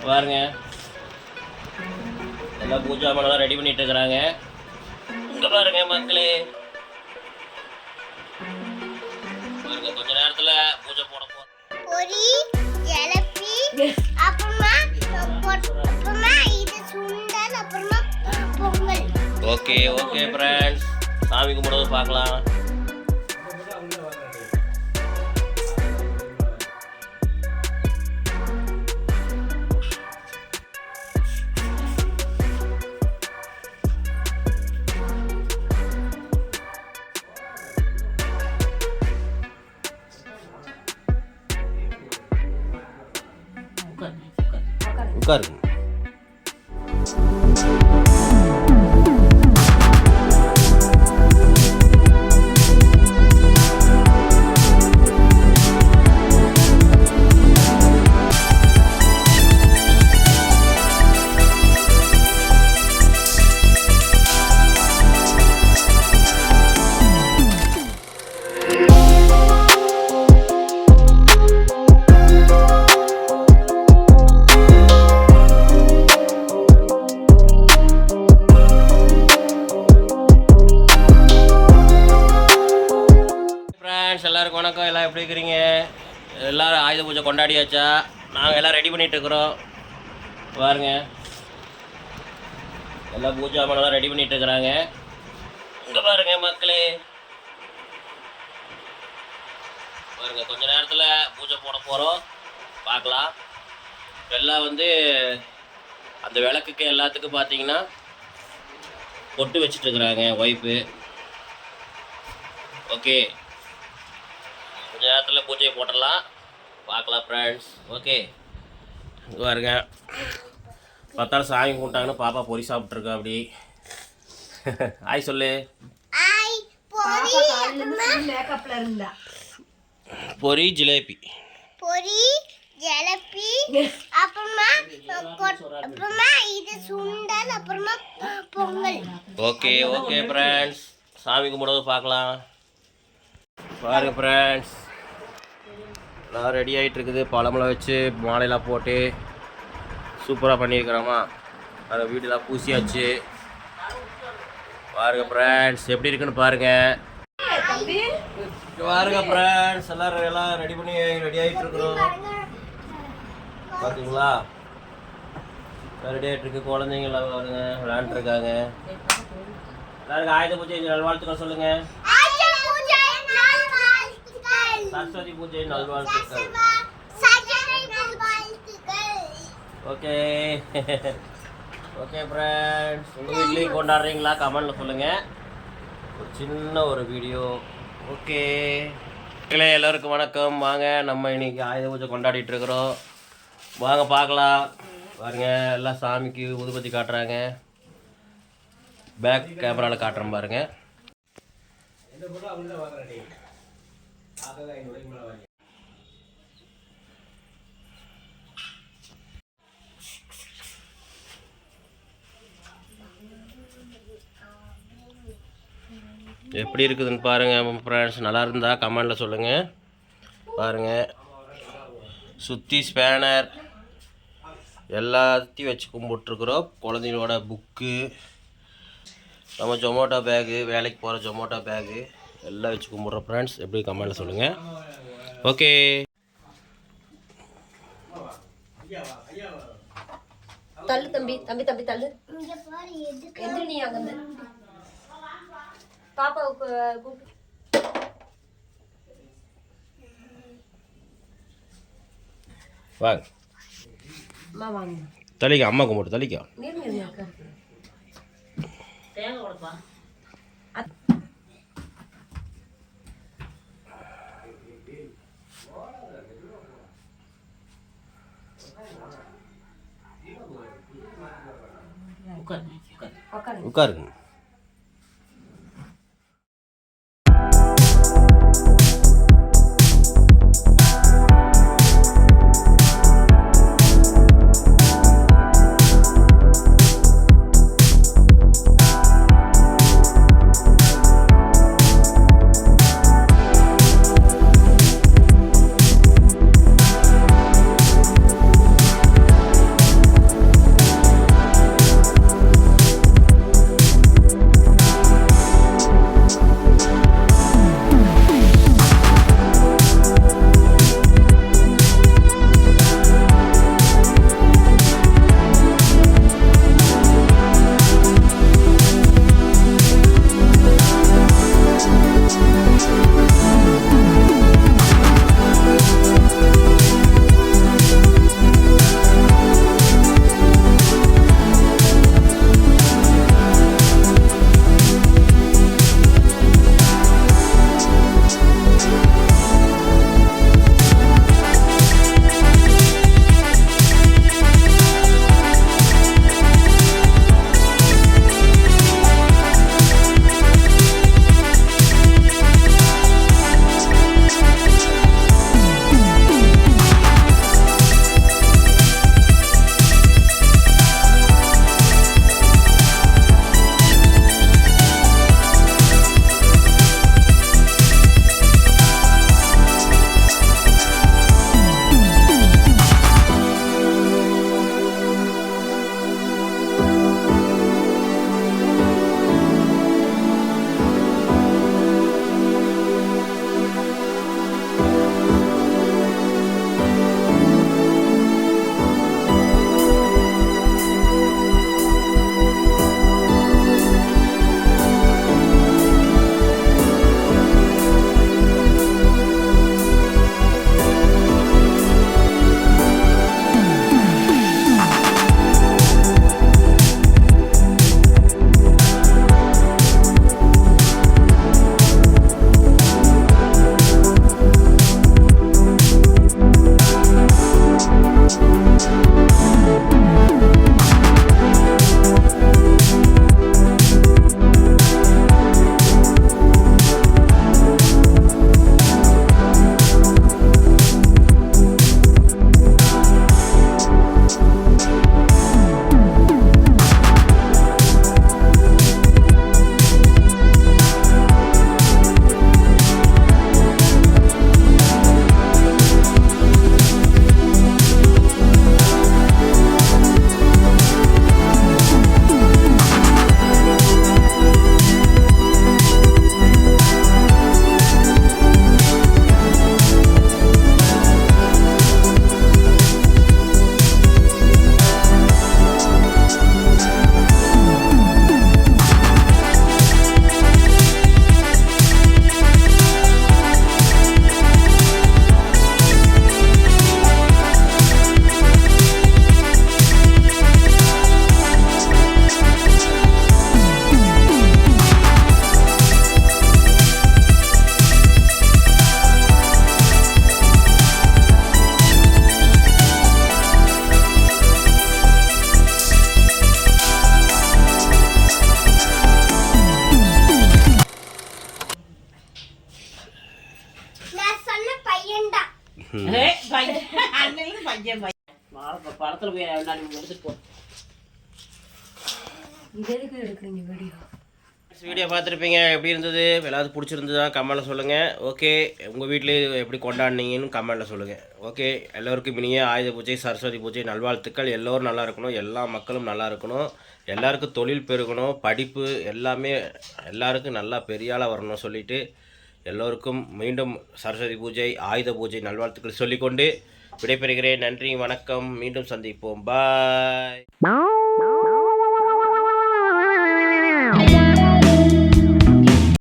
பாருங்க, எல்லாம் பூஜா மனதான் ரெடி பண்ணிட்டு இருக்கிறாங்க. இங்க பாருங்க மக்களே, பாருங்க கொஞ்ச நேரத்துல பூஜை போட போறோம். பொரி ஜலபி அப்புறமா இது சுண்டல் அப்புறமா பொங்கல். ஓகே ஓகே ஃப்ரெண்ட்ஸ், சாமி கும்பிடுறது பார்க்கலாம். உட்காருங்க. எல்லாருக்கும் வணக்கம். எல்லாம் எப்படி இருக்கிறீங்க? எல்லோரும் ஆயுத பூஜை கொண்டாடியாச்சா? நாங்கள் எல்லாம் ரெடி பண்ணிகிட்டு இருக்கிறோம். பாருங்க, எல்லாம் பூஜா மனதான் ரெடி பண்ணிகிட்டு இருக்கிறாங்க. இங்கே பாருங்க மக்களே, பாருங்க கொஞ்ச நேரத்தில் பூஜை போட போகிறோம், பார்க்கலாம். எல்லாம் அந்த விளக்குக்கு எல்லாத்துக்கும் பார்த்தீங்கன்னா பொட்டு வச்சிட்ருக்குறாங்க ஒய்ஃபு. ஓகே, கொஞ்ச நேரத்தில் பூஜையை போட்டுடலாம், பார்க்கலாம் ஃப்ரெண்ட்ஸ். ஓகே, பாருங்க, பத்தாலும் சாமி கும்பிட்டாங்கன்னு பாப்பா பொரி சாப்பிட்ருக்கா. அப்படி ஆய் சொல்லு. பொரி ஜிலேபி, பொரி ஜலபி அப்புறமா இது சுண்டல் அப்புறமா பொங்கல். ஓகே ஓகே ஃப்ரெண்ட்ஸ், சாமி கும்பிடுறது பார்க்கலாம். பாருங்க ஃப்ரெண்ட்ஸ், எல்லாம் ரெடி ஆகிட்டு இருக்குது. பழமெல்லாம் வச்சு மாலையெல்லாம் போட்டு சூப்பராக பண்ணியிருக்கிறோமா. அதை வீடெல்லாம் பூசியாச்சு. பாருங்க ஃப்ரெண்ட்ஸ், எப்படி இருக்குன்னு பாருங்க. பாருங்க ஃப்ரெண்ட்ஸ், எல்லாம் ரெடி ஆகிட்டு இருக்கிறோம். பார்த்தீங்களா, ரெடி ஆகிட்டு இருக்கு. குழந்தைங்க எல்லாம் பாருங்க விளையாண்டுருக்காங்க. எல்லாருக்கும் ஆயுத பூஜை நல்வாழ்த்துக்கள் சொல்லுங்க. சரஸ்வதி பூஜை நல்வாழ்த்துக்கள். ஓகே ஓகே ஃப்ரெண்ட்ஸ், உங்கள் வீட்லேயும் கொண்டாடுறீங்களா? கமெண்டில் சொல்லுங்கள். ஒரு சின்ன ஒரு வீடியோ. ஓகே எல்லோருக்கும் வணக்கம். வாங்க, நம்ம இன்னைக்கு ஆயுத பூஜை கொண்டாடிட்டு இருக்கிறோம். வாங்க பார்க்கலாம். பாருங்க, எல்லாம் சாமிக்கு ஊதுபத்தி காட்டுறாங்க. பேக் கேமராவில் காட்டுறேன் பாருங்க. எப்படி இருக்குதுன்னு பாருங்கள் ஃப்ரெண்ட்ஸ். நல்லா இருந்தால் கமெண்டில் சொல்லுங்கள். பாருங்கள், சுற்றி ஸ்பேனர் எல்லாத்தையும் வச்சு கும்பிட்டுருக்குறோம். குழந்தைங்களோட புக்கு, நம்ம ஜொமேட்டோ பேகு, வேலைக்கு போகிற ஜொமேட்டோ பேகு எல்லாம் வச்சு கும்பிட்றோம் ஃப்ரெண்ட்ஸ். எப்படி கமெண்டில் சொல்லுங்கள். ஓகே, தள்ளு தம்பி தம்பி தம்பி தள்ளு. எந்திரி, நீ அங்கே பாப்பாவுக்கு கூப்பிட்டு வாங்க. தள்ளிக்க, அம்மா கும்பிட்டு தள்ளிக்க. தேங்காய் கொடுப்பா. உட்காருங்க. படத்துல போய் எடுத்துட்டு போ. இது எதுக்கு எடுக்கிறீங்க வீடியோ? வீடியோ பார்த்துருப்பீங்க, எப்படி இருந்தது? எல்லாரும் பிடிச்சிருந்ததா கமெண்ட்டில் சொல்லுங்கள். ஓகே, உங்கள் வீட்டில் எப்படி கொண்டாடினீங்கன்னு கமெண்ட்டில் சொல்லுங்கள். ஓகே, எல்லோருக்கும் இனிய ஆயுத பூஜை, சரஸ்வதி பூஜை நல்வாழ்த்துக்கள். எல்லோரும் நல்லா இருக்கணும், எல்லா மக்களும் நல்லா இருக்கணும், எல்லாருக்கும் தொழில் பெருகணும், படிப்பு எல்லாமே எல்லாருக்கும் நல்லா பெரியாளாக வரணும் சொல்லிவிட்டு எல்லோருக்கும் மீண்டும் சரஸ்வதி பூஜை, ஆயுத பூஜை நல்வாழ்த்துக்கள் சொல்லிக்கொண்டு விடைபெறுகிறேன். நன்றி, வணக்கம். மீண்டும் சந்திப்போம். பாய்.